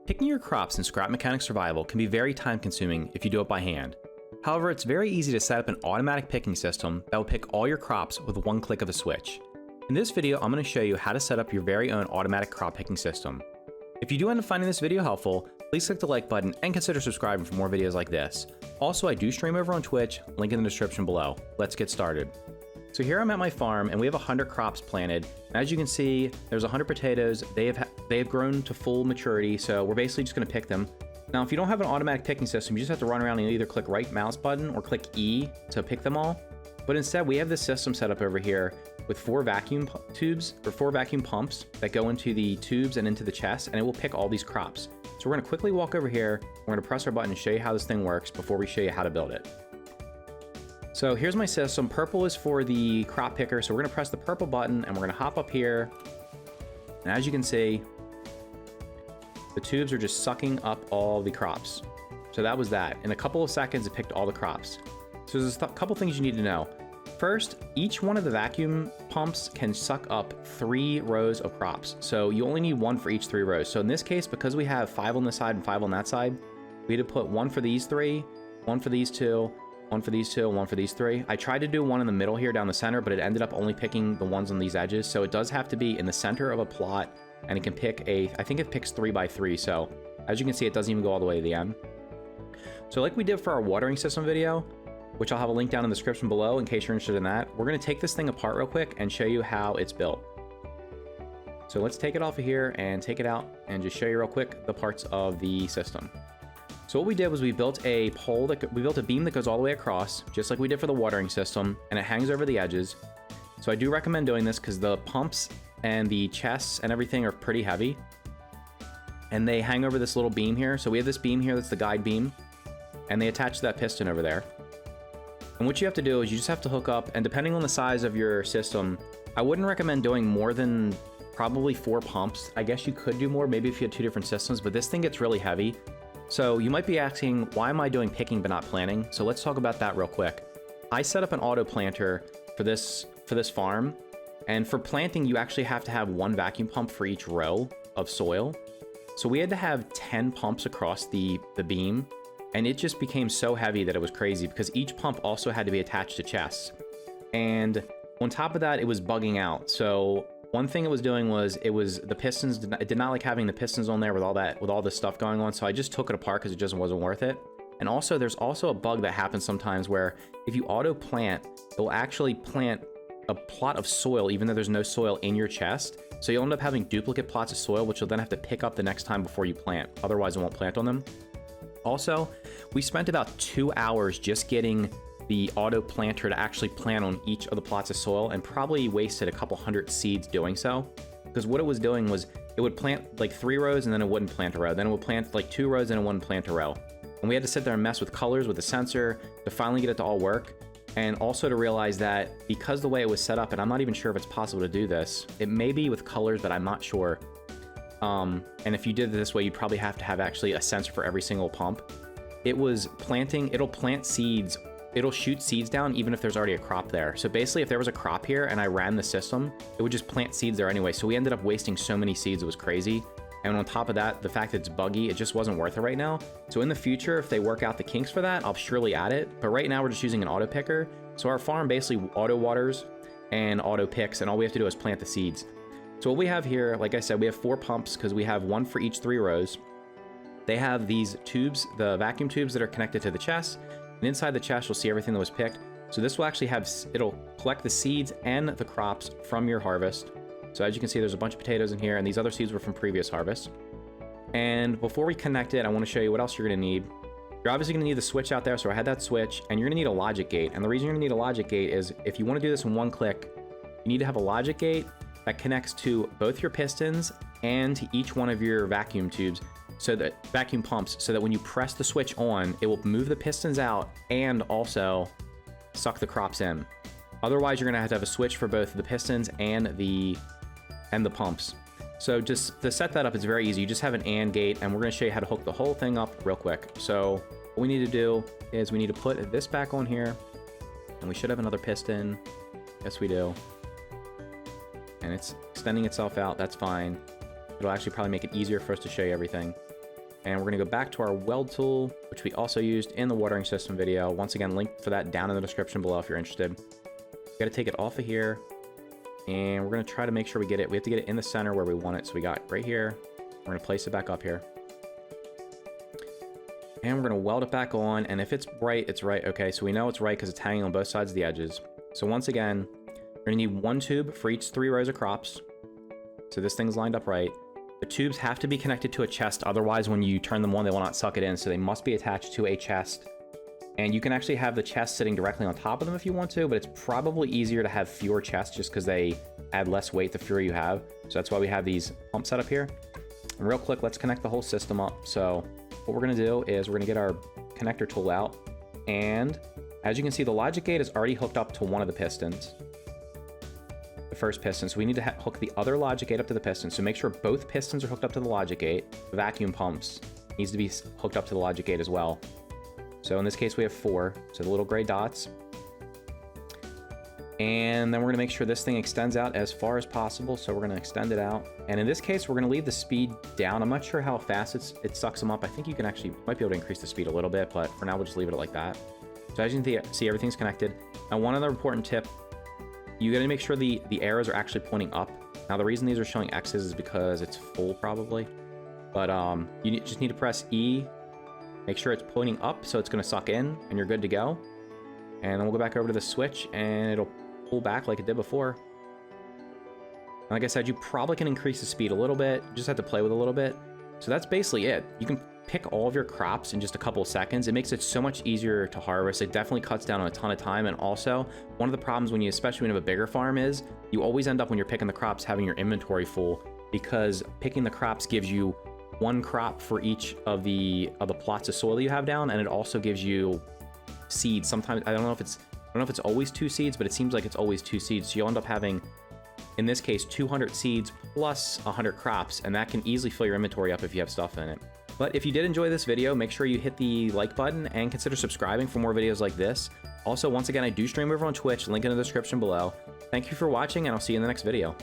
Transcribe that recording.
Picking your crops in Scrap Mechanic Survival can be very time consuming if you do it by hand. However, it's very easy to set up an automatic picking system that will pick all your crops with one click of a switch. In this video, I'm going to show you how to set up your very own automatic crop picking system. If you do end up finding this video helpful, please click the like button and consider subscribing for more videos like this. Also, I do stream over on Twitch, link in the description below. Let's get started. So here I'm at my farm and we have 100 crops planted. And as you can see, there's 100 potatoes. They have grown to full maturity, so we're basically just going to pick them. Now, if you don't have an automatic picking system, you just have to run around and either click right mouse button or click E to pick them all. But instead, we have this system set up over here with 4 vacuum tubes or 4 vacuum pumps that go into the tubes and into the chest, and it will pick all these crops. So we're going to quickly walk over here. We're going to press our button and show you how this thing works before we show you how to build it. So here's my system. Purple is for the crop picker. So we're going to press the purple button and we're going to hop up here. And as you can see, the tubes are just sucking up all the crops. So that was that. In a couple of seconds, it picked all the crops. So there's a couple things you need to know. First, each one of the vacuum pumps can suck up 3 rows of crops. So you only need 1 for each 3 rows. So in this case, because we have 5 on this side and 5 on that side, we had to put 1 for these 3, 1 for these 2, 1 for these 2, 1 for these 3. I tried to do 1 in the middle here down the center, but it ended up only picking the ones on these edges. So it does have to be in the center of a plot, and it can pick I think it picks 3 by 3. So as you can see, it doesn't even go all the way to the end. So like we did for our watering system video, which I'll have a link down in the description below in case you're interested in that, we're going to take this thing apart real quick and show you how it's built. So let's take it off of here and take it out and just show you real quick the parts of the system. So what we did was we built a beam that goes all the way across, just like we did for the watering system, and it hangs over the edges. So I do recommend doing this because the pumps and the chests and everything are pretty heavy, and they hang over this little beam here. So we have this beam here that's the guide beam, and they attach to that piston over there. And what you have to do is you just have to hook up, and depending on the size of your system, I wouldn't recommend doing more than probably 4 pumps. I guess you could do more, maybe if you had 2 different systems, but this thing gets really heavy. So you might be asking, why am I doing picking but not planting? So let's talk about that real quick. I set up an auto planter for this farm, and for planting, you actually have to have 1 vacuum pump for each row of soil. So we had to have 10 pumps across the beam, and it just became so heavy that it was crazy because each pump also had to be attached to chests. And on top of that, it was bugging out. So one thing it was doing was the pistons, it did not like having the pistons on there with all this stuff going on. So I just took it apart because it just wasn't worth it. And also there's also a bug that happens sometimes where if you auto plant, it will actually plant a plot of soil even though there's no soil in your chest. So you'll end up having duplicate plots of soil, which you'll then have to pick up the next time before you plant. Otherwise it won't plant on them. Also, we spent about 2 hours just getting the auto planter to actually plant on each of the plots of soil, and probably wasted a couple hundred seeds doing so. Because what it was doing was it would plant like 3 rows and then it wouldn't plant a row. Then it would plant like 2 rows and it wouldn't plant a row. And we had to sit there and mess with colors with the sensor to finally get it to all work. And also to realize that because the way it was set up, and I'm not even sure if it's possible to do this, it may be with colors, but I'm not sure. And if you did it this way, you'd probably have to have actually a sensor for every single pump. It was planting, it'll plant seeds, it'll shoot seeds down even if there's already a crop there. So basically if there was a crop here and I ran the system, it would just plant seeds there anyway. So we ended up wasting so many seeds, it was crazy. And on top of that, the fact that it's buggy, it just wasn't worth it right now. So in the future, if they work out the kinks for that, I'll surely add it. But right now we're just using an auto picker. So our farm basically auto waters and auto picks, and all we have to do is plant the seeds. So what we have here, like I said, we have 4 pumps because we have 1 for each 3 rows. They have these tubes, the vacuum tubes that are connected to the chest, and inside the chest you'll see everything that was picked. So this will actually it'll collect the seeds and the crops from your harvest. So as you can see, there's a bunch of potatoes in here, and these other seeds were from previous harvests. And before we connect it, I want to show you what else you're going to need. You're obviously going to need the switch out there, so I had that switch, and you're going to need a logic gate. And the reason you're going to need a logic gate is if you want to do this in 1 click, you need to have a logic gate that connects to both your pistons and to each one of your vacuum tubes, so that vacuum pumps, so that when you press the switch on, it will move the pistons out and also suck the crops in. Otherwise, you're going to have a switch for both the pistons and the pumps. So just to set that up, it's very easy. You just have an AND gate, and we're going to show you how to hook the whole thing up real quick. So what we need to do is we need to put this back on here, and we should have another piston. Yes, we do. And it's extending itself out. That's fine. It'll actually probably make it easier for us to show you everything. And we're gonna go back to our weld tool, which we also used in the watering system video. Once again, link for that down in the description below if you're interested. Gotta take it off of here, and we're gonna try to make sure we get it. We have to get it in the center where we want it. So we got right here. We're gonna place it back up here. And we're gonna weld it back on, and if it's right, it's right. Okay, so we know it's right because it's hanging on both sides of the edges. So once again, we're gonna need one tube for each 3 rows of crops. So this thing's lined up right. The tubes have to be connected to a chest, otherwise when you turn them on, they will not suck it in, so they must be attached to a chest. And you can actually have the chest sitting directly on top of them if you want to, but it's probably easier to have fewer chests just because they add less weight the fewer you have. So that's why we have these pumps set up here. And real quick, let's connect the whole system up. So what we're gonna do is we're gonna get our connector tool out, and as you can see, the logic gate is already hooked up to one of the pistons. The first piston, so we need to hook the other logic gate up to the piston. So make sure both pistons are hooked up to the logic gate. The vacuum pumps needs to be hooked up to the logic gate as well. So in this case we have 4, so the little gray dots. And then we're gonna make sure this thing extends out as far as possible, so we're gonna extend it out. And in this case, we're gonna leave the speed down. I'm not sure how fast it sucks them up. I think you can actually, might be able to increase the speed a little bit, but for now we'll just leave it like that. So as you can see, everything's connected. And one other important tip, you gotta make sure the arrows are actually pointing up. Now the reason these are showing X's is because it's full probably. But you just need to press E, make sure it's pointing up so it's gonna suck in, and you're good to go. And then we'll go back over to the switch and it'll pull back like it did before. And like I said, you probably can increase the speed a little bit, you just have to play with it a little bit. So that's basically it. You can pick all of your crops in just a couple of seconds. It makes it so much easier to harvest. It definitely cuts down on a ton of time. And also, one of the problems when you, especially when you have a bigger farm, is you always end up when you're picking the crops having your inventory full, because picking the crops gives you 1 crop for each of the plots of soil that you have down, and it also gives you seeds. Sometimes I don't know if it's always 2 seeds, but it seems like it's always 2 seeds. So you'll end up having, in this case, 200 seeds plus 100 crops, and that can easily fill your inventory up if you have stuff in it. But if you did enjoy this video, make sure you hit the like button and consider subscribing for more videos like this. Also, once again, I do stream over on Twitch, link in the description below. Thank you for watching, and I'll see you in the next video.